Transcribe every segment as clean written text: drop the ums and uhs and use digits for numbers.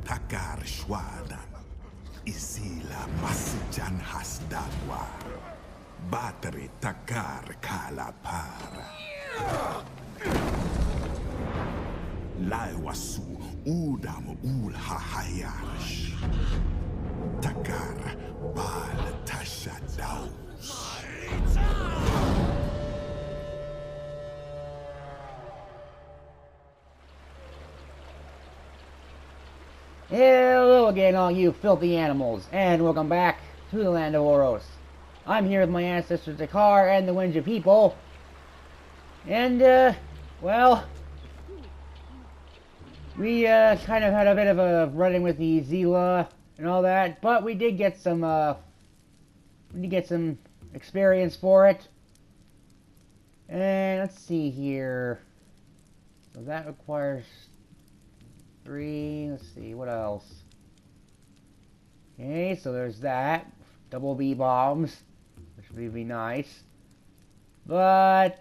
Takkar Shwadan. Isila Masjan Hasdagwa. Battery Takkar Kalapara. Laiwasu Udam Ul Hahayarsh. Takkar Bal Tasha Daus. Hello again, all you filthy animals, and welcome back to the land of Oros. I'm here with my ancestors Takkar and the Winja people, and, well, we, kind of had a bit of a run-in with the Zila and all that, but we did get some experience for it. And let's see here. So that requires 3, let's see, what else? Okay, so there's that. Double B bombs, which would be nice. But,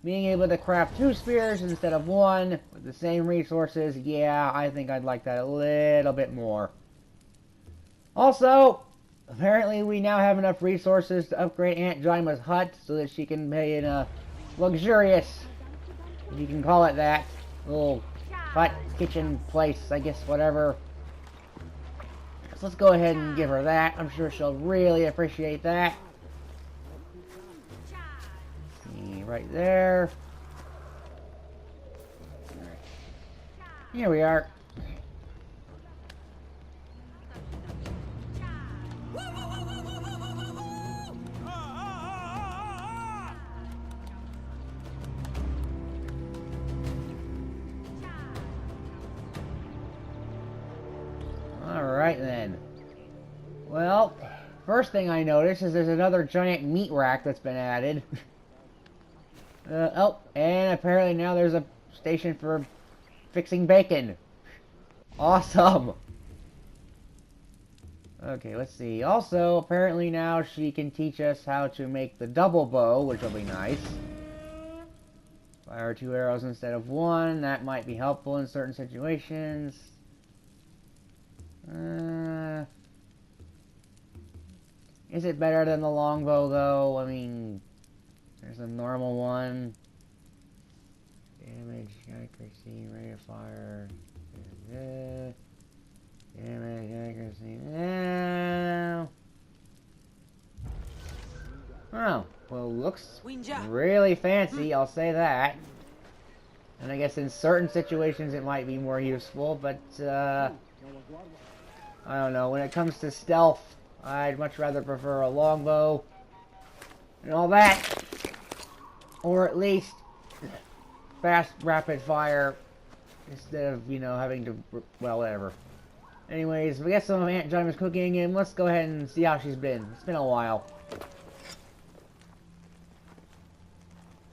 being able to craft 2 spears instead of 1 with the same resources, yeah, I think I'd like that a little bit more. Also, apparently we now have enough resources to upgrade Aunt Jayma's hut so that she can be in a luxurious, if you can call it that, little hut, kitchen, place, I guess, whatever. So let's go ahead and give her that. I'm sure she'll really appreciate that. See, right there. Here we are. Alright then. Well, first thing I notice is there's another giant meat rack that's been added. Oh, and apparently now there's a station for fixing bacon. Awesome! Okay, let's see. Also, apparently now she can teach us how to make the double bow, which will be nice. Fire 2 arrows instead of 1. That might be helpful in certain situations. Is it better than the longbow, though? I mean, there's a normal one. Damage, accuracy, rate of fire. Damage, accuracy. No. Oh, well, looks really fancy, I'll say that. And I guess in certain situations it might be more useful, but, I don't know, when it comes to stealth, I'd much rather prefer a longbow and all that. Or at least fast, rapid fire instead of, you know, having to, well, whatever. Anyways, we got some of Aunt Jayma's cooking, and let's go ahead and see how she's been. It's been a while.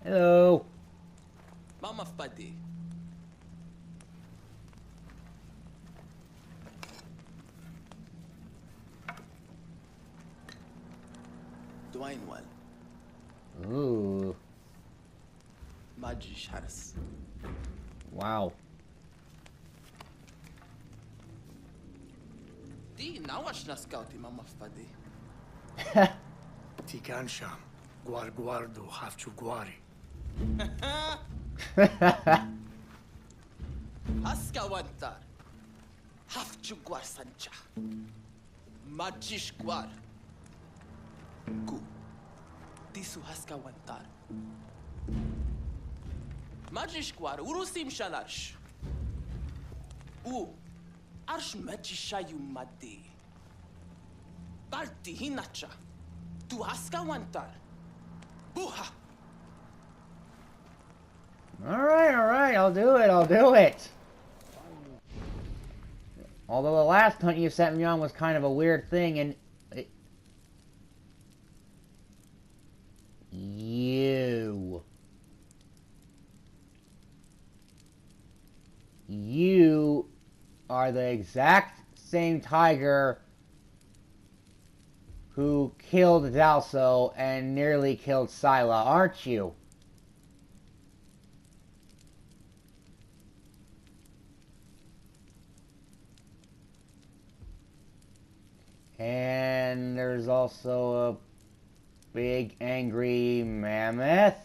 Hello. Mama Fadi. Dwayne well. Ooh. Majish Harris. Wow. Di nawash scouty Mama Fadi. Tikansham, Guarguardo, Hafchu Guari. Haska wantar. Hafchu guar sancha. Majish guar. Ku. Tisu haska wantar. Majish guar urusim shalarsh. U. Arsh majishayu maddi. Barti hinacha. Tu haska wantar. Buha. Alright, I'll do it. Although the last hunt you sent me on was kind of a weird thing, and You are the exact same tiger who killed Dalso and nearly killed Scylla, aren't you? And there's also a big angry mammoth.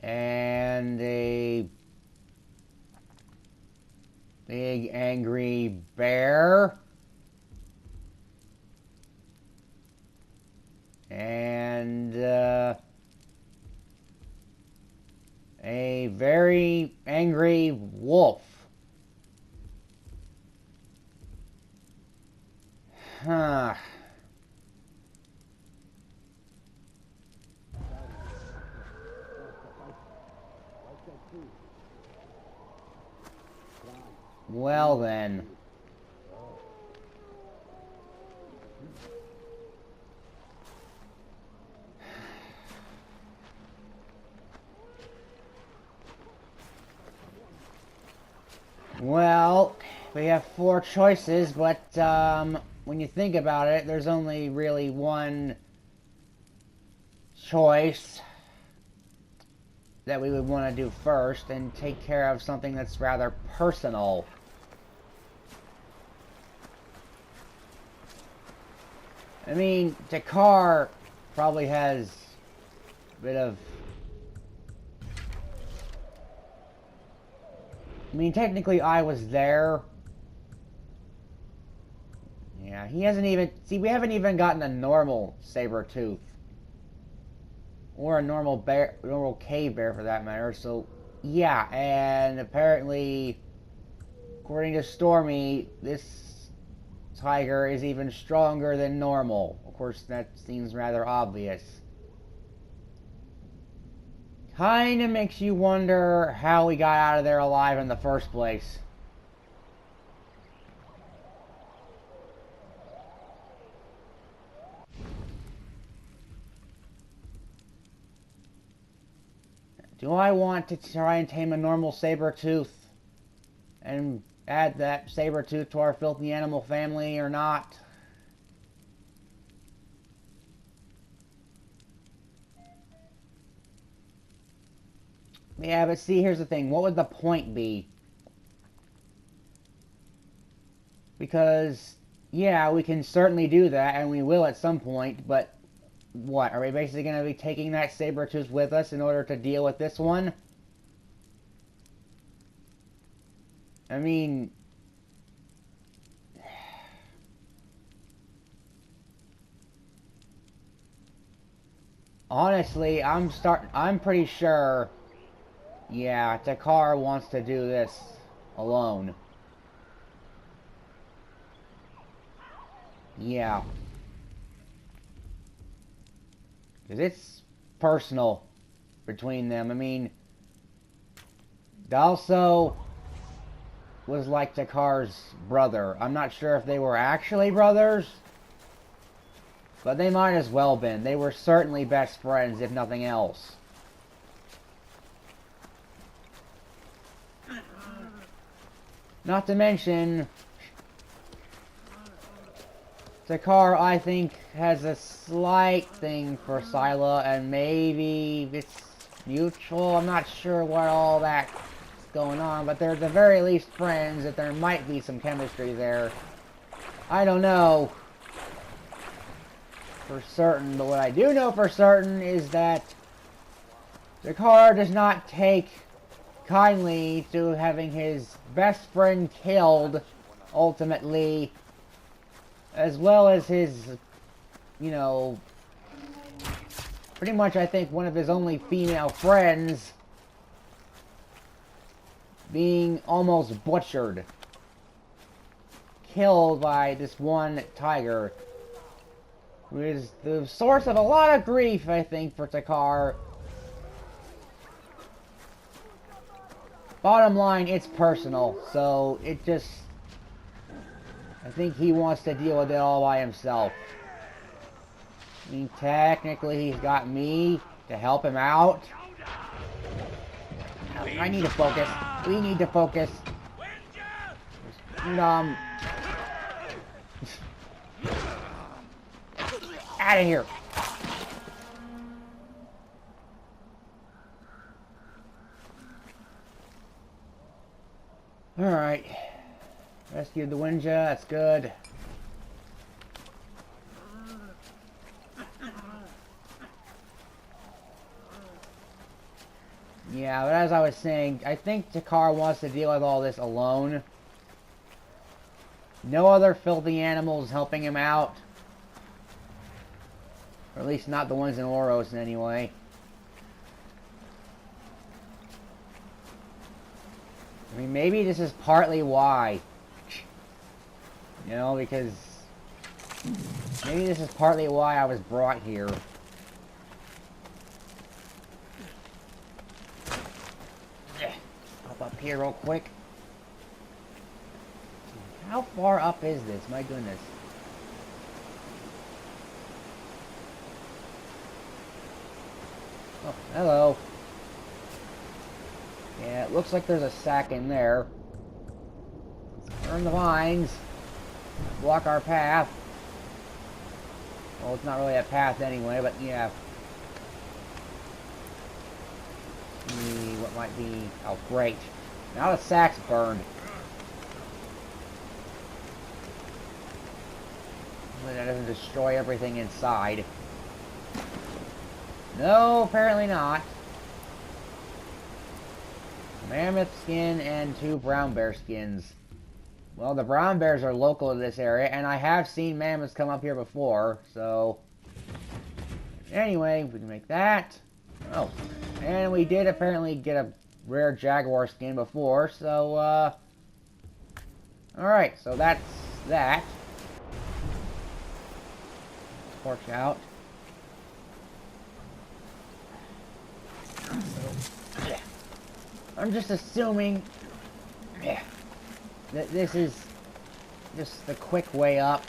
And a big angry bear. And a very angry wolf. Huh. Well then. Well, we have 4 choices, but when you think about it, there's only really one choice that we would want to do first and take care of something that's rather personal. I mean, Takkar probably has a bit of... I mean, technically I was there. Yeah, he hasn't even... See, we haven't even gotten a normal saber-tooth. Or a normal bear, normal cave bear for that matter, so... Yeah, and apparently, according to Stormy, this tiger is even stronger than normal. Of course, that seems rather obvious. Kinda makes you wonder how we got out of there alive in the first place. Do I want to try and tame a normal saber-tooth and add that saber-tooth to our filthy animal family or not? Yeah, but see, here's the thing. What would the point be? Because, yeah, we can certainly do that, and we will at some point, but what? Are we basically going to be taking that saber-tooth with us in order to deal with this one? I mean... Honestly, I'm pretty sure... Yeah, Takkar wants to do this alone. Yeah. Because it's personal between them. I mean, Dalso was like Takkar's brother. I'm not sure if they were actually brothers, but they might as well been. They were certainly best friends, if nothing else. Not to mention, Takkar, I think, has a slight thing for Scylla, and maybe it's mutual. I'm not sure what all that's going on, but they're at the very least friends, that there might be some chemistry there. I don't know for certain, but what I do know for certain is that Takkar does not take kindly to having his best friend killed, ultimately, as well as his, you know, pretty much I think one of his only female friends being almost butchered, killed by this one tiger, who is the source of a lot of grief, I think, for Takkar. Bottom line, it's personal, so it just... I think he wants to deal with it all by himself. I mean, technically, he's got me to help him out. I need to focus. We need to focus. Out of here. Alright. Rescued the Winja, that's good. Yeah, but as I was saying, I think Takkar wants to deal with all this alone. No other filthy animals helping him out. Or at least not the ones in Oros anyway. I mean, maybe this is partly why. You know, because... maybe this is partly why I was brought here. Hop up here real quick. How far up is this? My goodness. Oh, hello. Yeah, it looks like there's a sack in there. Let's burn the vines. Block our path. Well, it's not really a path anyway, but yeah. See what might be... oh, great. Now the sack's burned. Hopefully that doesn't destroy everything inside. No, apparently not. Mammoth skin and 2 brown bear skins. Well, the brown bears are local to this area, and I have seen mammoths come up here before, so... anyway, we can make that. Oh, and we did apparently get a rare jaguar skin before, so, alright, so that's that. Torch out. I'm just assuming that this is just the quick way up.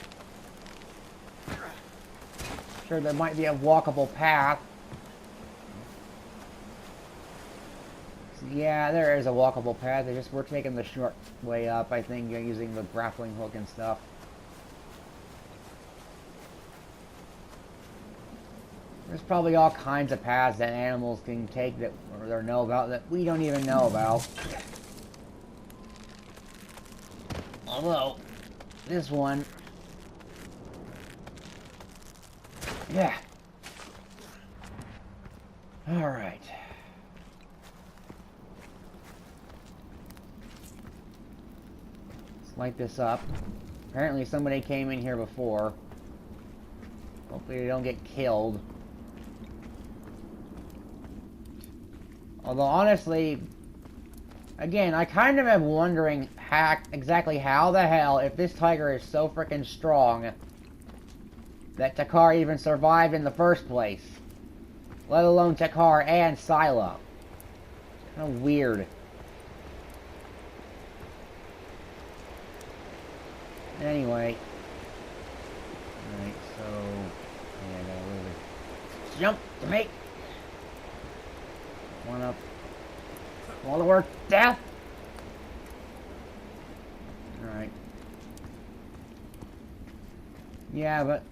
Sure, there might be a walkable path. Yeah, there is a walkable path. It's just we're taking the short way up, I think, using the grappling hook and stuff. There's probably all kinds of paths that animals can take that or know about that we don't even know about. Although, this one... yeah. Alright. Let's light this up. Apparently somebody came in here before. Hopefully they don't get killed. Although, honestly, again, I kind of am wondering exactly how the hell, if this tiger is so freaking strong, that Takkar even survived in the first place. Let alone Takkar and Sila. Kind of weird. Anyway. Alright, so... yeah, I got a little bit... jump to me! One up. Follower death! Alright. Yeah, but...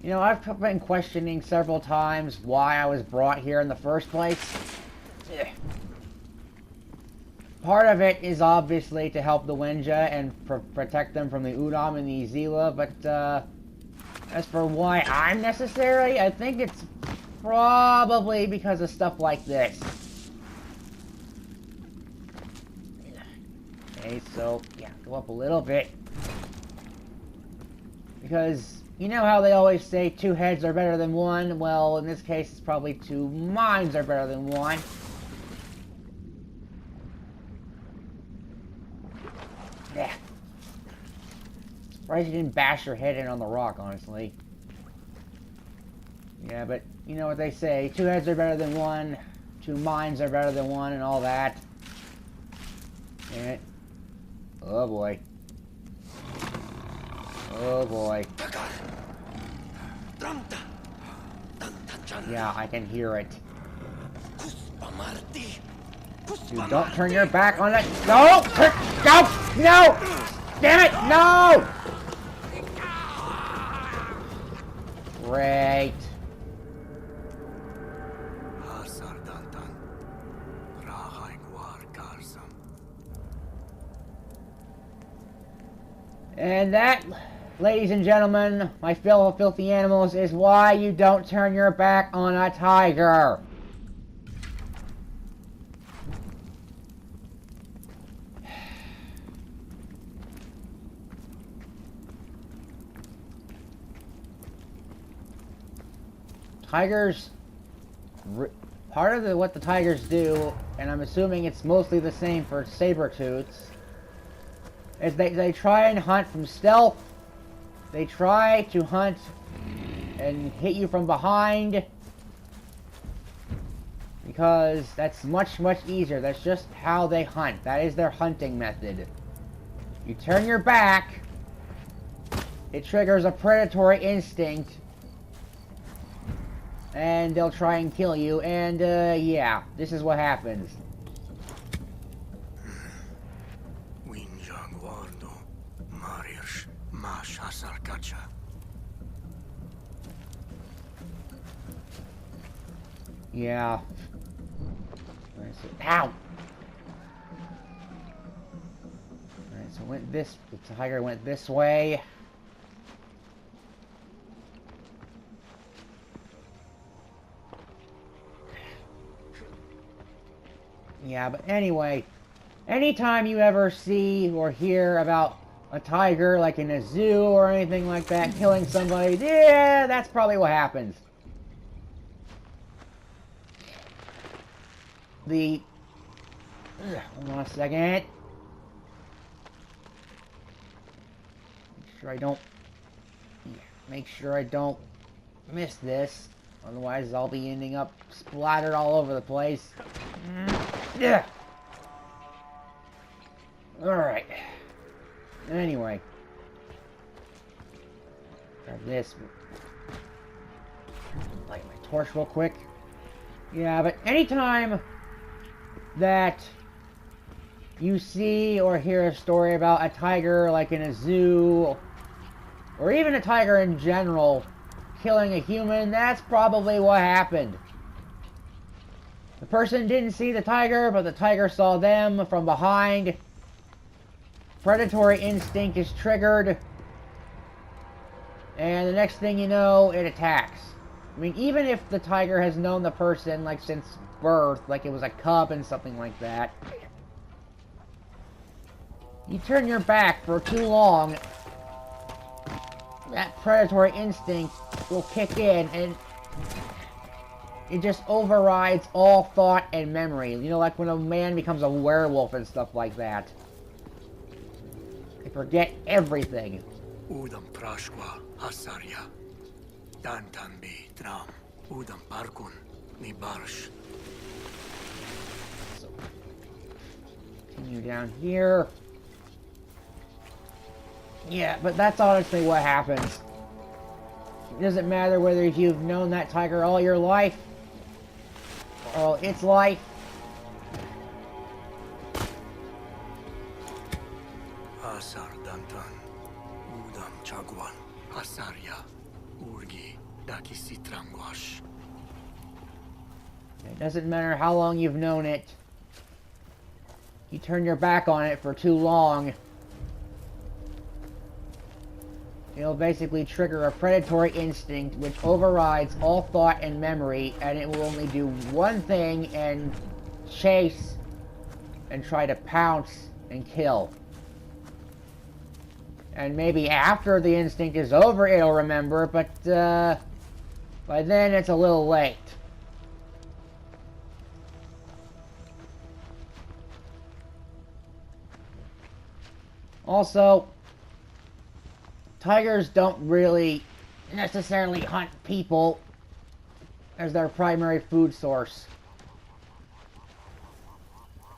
you know, I've been questioning several times why I was brought here in the first place. Part of it is obviously to help the Winja and protect them from the Udam and the Izila, but, as for why I'm necessary, I think it's probably because of stuff like this. Okay, so, yeah, go up a little bit. Because, you know how they always say 2 heads are better than 1? Well, in this case, it's probably 2 minds are better than 1. Yeah. Surprised you didn't bash your head in on the rock, honestly. Yeah, but you know what they say, 2 heads are better than 1, 2 minds are better than 1, and all that. And oh boy. Oh boy. Yeah, I can hear it. Dude, don't turn your back on it. No! Go! No! Damn it! No! Great. And that, ladies and gentlemen, my fellow filthy animals, is why you don't turn your back on a tiger. Tigers, part of what the tigers do, and I'm assuming it's mostly the same for saber-tooths, is they try and hunt from stealth. They try to hunt and hit you from behind, because that's much, much easier. That's just how they hunt. That is their hunting method. You turn your back, it triggers a predatory instinct, and they'll try and kill you, and yeah, this is what happens. Yeah. Ow! Alright, so the tiger went this way. Yeah, but anyway, anytime you ever see or hear about a tiger, like in a zoo or anything like that, killing somebody, yeah, that's probably what happens. Hold on a second. Make sure I don't miss this. Otherwise, I'll be ending up splattered all over the place. Yeah. Alright. Anyway. Grab this. Light my torch real quick. Yeah, but anytime that you see or hear a story about a tiger, like in a zoo, or even a tiger in general, killing a human, that's probably what happened. The person didn't see the tiger, but the tiger saw them from behind. Predatory instinct is triggered, and the next thing you know, it attacks. I mean, even if the tiger has known the person, like, since birth, like it was a cub and something like that, you turn your back for too long, that predatory instinct will kick in, and it just overrides all thought and memory. You know, like when a man becomes a werewolf and stuff like that. They forget everything. Udam prashwa hasaria. Dantan be dram. Udam parkun ni barsh. So, continue down here. Yeah, but that's honestly what happens. It doesn't matter whether you've known that tiger all your life, or all its life. Asar dantan. Udam chagwan. Hasaria. Urgi. Dakisitrangwash. It doesn't matter how long you've known it. You turn your back on it for too long, it'll basically trigger a predatory instinct which overrides all thought and memory, and it will only do one thing, and chase and try to pounce and kill. And maybe after the instinct is over it'll remember, but by then it's a little late. Also, tigers don't really necessarily hunt people as their primary food source.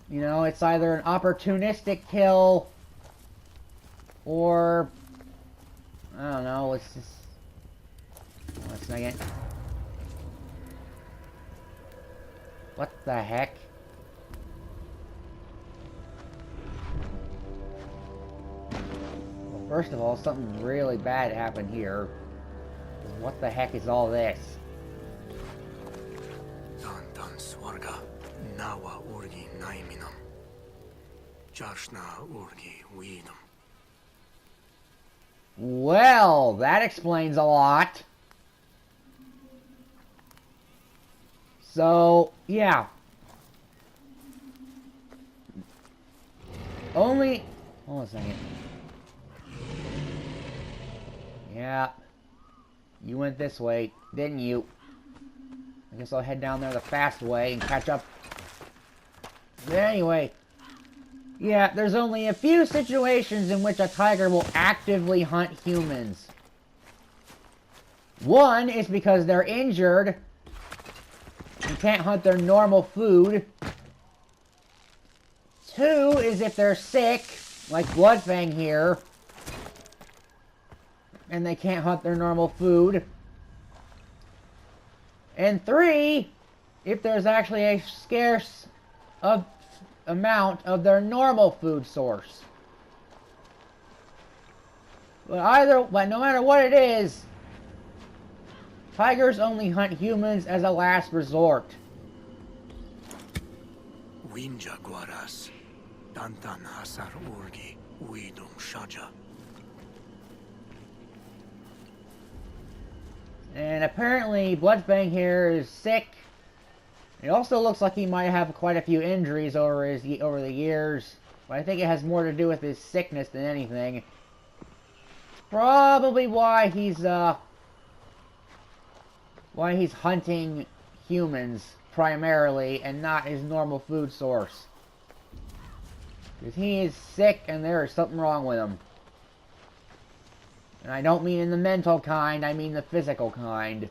You know, it's either an opportunistic kill, or I don't know, let's just... Hold on a second. What the heck? Well, first of all, something really bad happened here. What the heck is all this? Dantan swarga. Nawa urgi naiminam. Jarshna urgi weedam. Well, that explains a lot. So, yeah. Only... Hold on a second. Yeah. You went this way, didn't you? I guess I'll head down there the fast way and catch up. But anyway. Yeah, there's only a few situations in which a tiger will actively hunt humans. One is because they're injured and can't hunt their normal food. Two is if they're sick, like Bloodfang here, and they can't hunt their normal food. And three, if there's actually a scarce amount of their normal food source. But no matter what it is, tigers only hunt humans as a last resort. Winja guaras, tantan hasar urgi, widum shaja. And apparently Bloodfang here is sick. It also looks like he might have quite a few injuries over the years, but I think it has more to do with his sickness than anything. It's probably why he's hunting humans primarily and not his normal food source. Because he is sick and there is something wrong with him. And I don't mean in the mental kind, I mean the physical kind.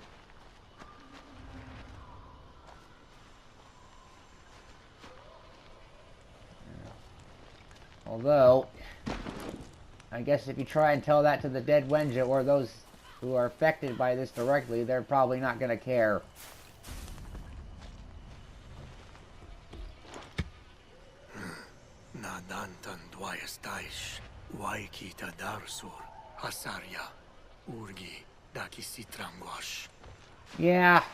Although, I guess if you try and tell that to the dead Wenja or those who are affected by this directly, they're probably not going to care. Nadantan dwayastaish, waikita darsur, hasarya, urgi, dakisitrangwash. Yeah.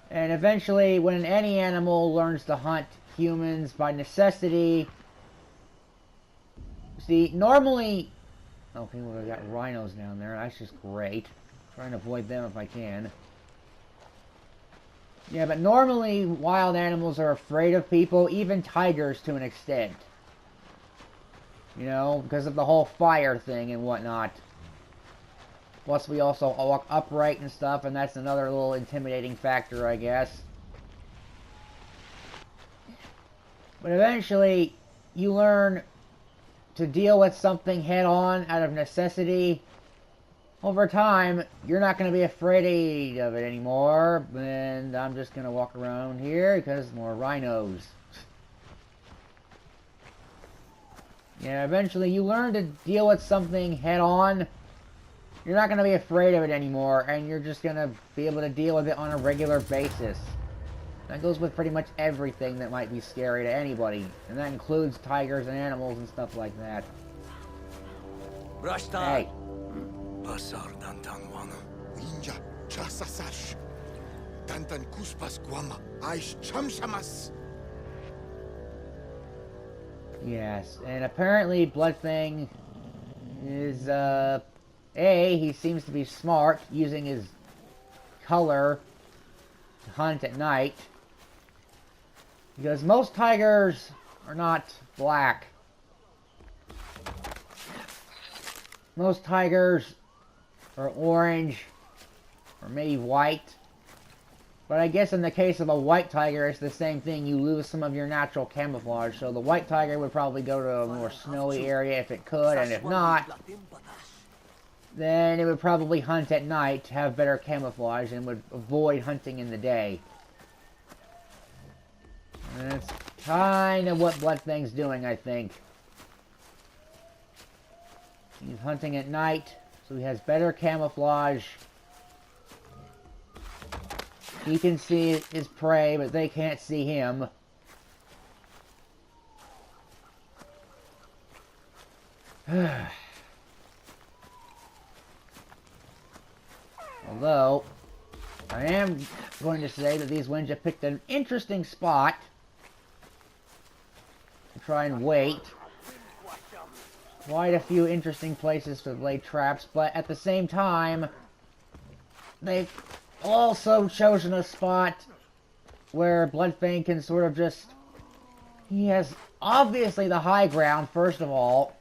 And eventually, when any animal learns to hunt humans by necessity... See, normally... Okay, well, we got rhinos down there. That's just great. Trying to avoid them if I can. Yeah, but normally wild animals are afraid of people, even tigers to an extent. You know, because of the whole fire thing and whatnot. Plus, we also walk upright and stuff, and that's another little intimidating factor, I guess. But eventually, you learn to deal with something head-on out of necessity. Over time, you're not going to be afraid of it anymore, and I'm just going to walk around here because more rhinos. Yeah, eventually you learn to deal with something head-on. You're not going to be afraid of it anymore, and you're just going to be able to deal with it on a regular basis. That goes with pretty much everything that might be scary to anybody, and that includes tigers and animals and stuff like that. Hey. Pasar dantan wana. Ninja, chasasash. Tantan kuspas guama, aish chamshamas. Yes, and apparently Bloodfang is, he seems to be smart, using his color to hunt at night. Because most tigers are not black. Most tigers are orange, or maybe white. But I guess in the case of a white tiger, it's the same thing. You lose some of your natural camouflage. So the white tiger would probably go to a more snowy area if it could, and if not, then it would probably hunt at night to have better camouflage and would avoid hunting in the day. And that's kind of what Bloodfang's doing, I think. He's hunting at night, so he has better camouflage. He can see his prey, but they can't see him. Although, I am going to say that these Wenja picked an interesting spot to try and wait. quite a few interesting places to lay traps, but at the same time, they've also chosen a spot where Bloodfang can sort of just... He has obviously the high ground, first of all.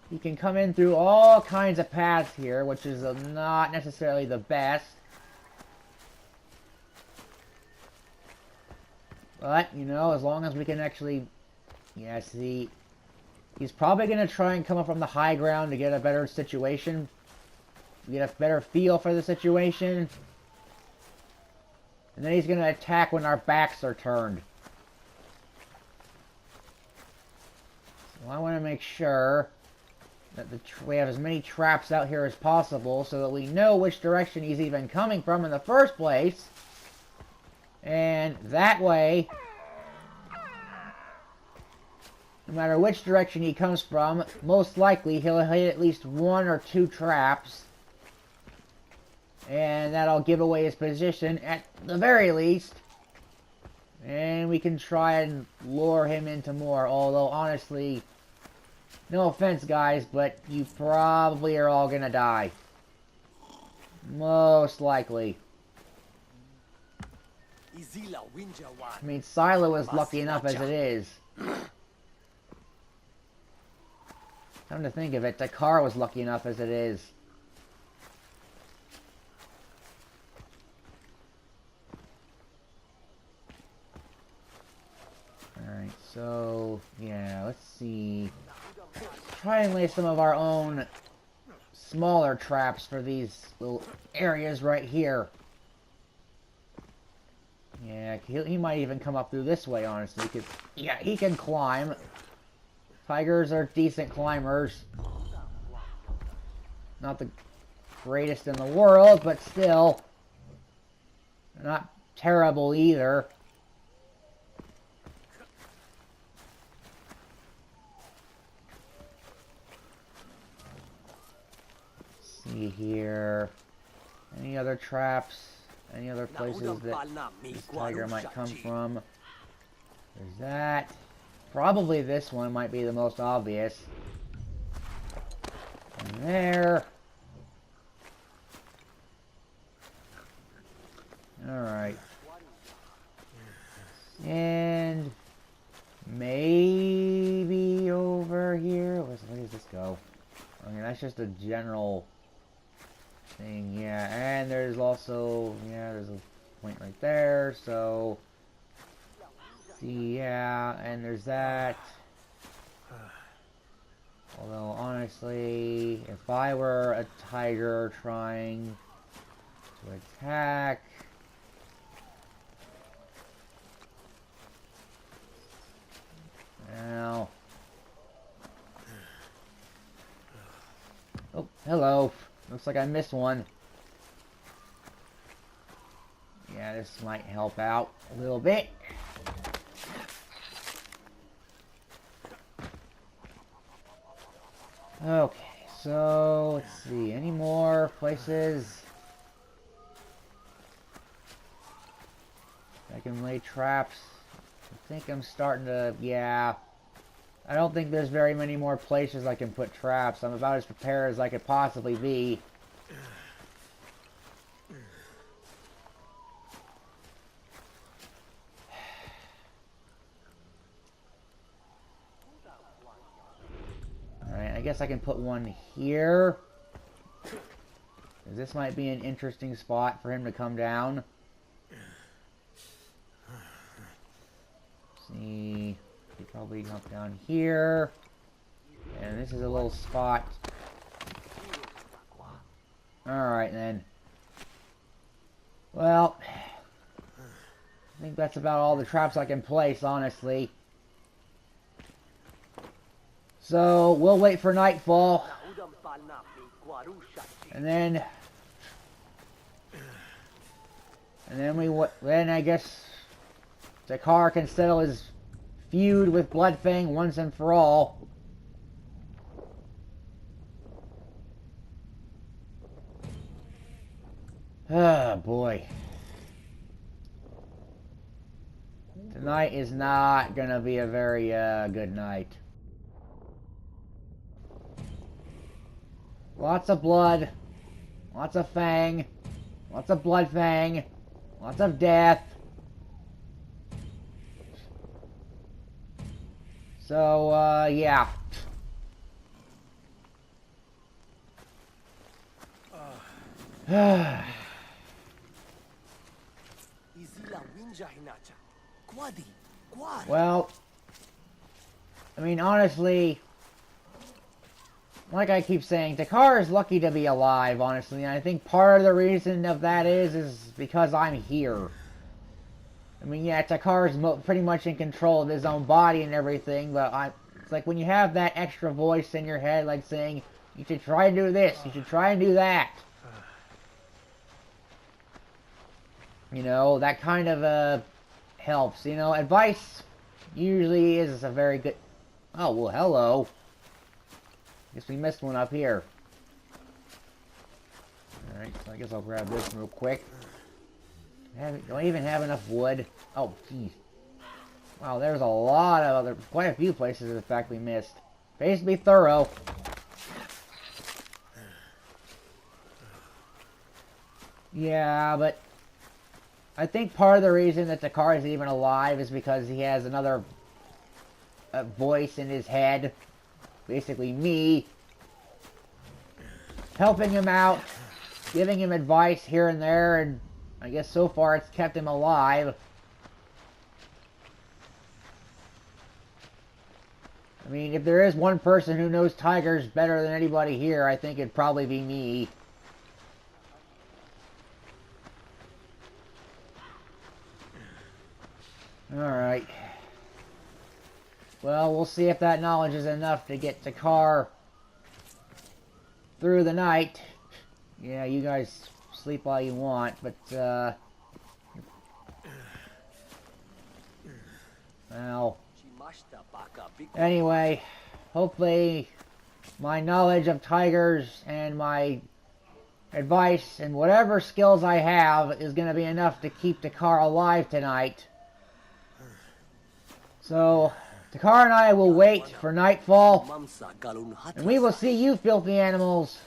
He can come in through all kinds of paths here, which is not necessarily the best. But, you know, as long as we can actually... Yeah, see... He's probably going to try and come up from the high ground to get a better situation. Get a better feel for the situation. And then he's going to attack when our backs are turned. So I want to make sure that we have as many traps out here as possible so that we know which direction he's even coming from in the first place. And that way, no matter which direction he comes from, most likely he'll hit at least 1 or 2 traps. And that'll give away his position at the very least. And we can try and lure him into more. Although, honestly, no offense, guys, but you probably are all gonna die. Most likely. I mean, Silo is lucky enough as it is. Come to think of it, Takkar was lucky enough as it is. Alright, so, yeah, let's see. Let's try and lay some of our own smaller traps for these little areas right here. Yeah, he might even come up through this way, honestly, because, yeah, he can climb. Tigers are decent climbers. Not the greatest in the world, but still. Not terrible either. Let's see here. Any other traps? Any other places that this tiger might come from? There's that. Probably this one might be the most obvious. And there. Alright. And maybe over here. Where does this go? I mean, that's just a general thing. Yeah, and there's also, yeah, there's a point right there, so... See, yeah, and there's that. Although, honestly, if I were a tiger trying to attack... Now... Oh, hello. Looks like I missed one. Yeah, this might help out a little bit. Okay, so let's see, any more places I can lay traps? I think I'm starting to, yeah. I don't think there's very many more places I can put traps. I'm about as prepared as I could possibly be. Alright, I guess I can put one here. This might be an interesting spot for him to come down. See, he probably come down here. And this is a little spot. Alright then. Well, I think that's about all the traps I can place, honestly. So, we'll wait for nightfall. And then then I guess Takkar can settle his feud with Bloodfang once and for all. Ah, boy. Tonight is not gonna be a very good night. Lots of blood. Lots of fang. Lots of blood fang. Lots of death. So, yeah. Well, I mean, honestly, like I keep saying, Takkar is lucky to be alive, honestly, and I think part of the reason of that is because I'm here. I mean, yeah, Takkar is pretty much in control of his own body and everything, but it's like when you have that extra voice in your head, like saying, you should try and do this, you should try and do that. You know, that kind of, helps. You know, advice usually is a very good... Oh, well, hello. Guess we missed one up here. Alright, so I guess I'll grab this real quick. Do I even have enough wood? Oh, jeez. Wow, there's a lot of quite a few places, in fact, we missed. Pays to be thorough. Yeah, but I think part of the reason that Takkar is even alive is because he has another voice in his head. Basically me. Helping him out. Giving him advice here and there. And I guess so far it's kept him alive. I mean, if there is one person who knows tigers better than anybody here, I think it'd probably be me. Alright. Well, we'll see if that knowledge is enough to get Takkar through the night. Yeah, you guys sleep all you want, but, well... Anyway, hopefully my knowledge of tigers and my advice and whatever skills I have is going to be enough to keep Takkar alive tonight. So, Takkar and I will wait for nightfall, and we will see you filthy animals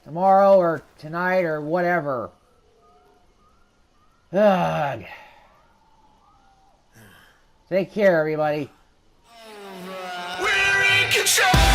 tomorrow or tonight or whatever. Ugh. Take care, everybody. We're in control!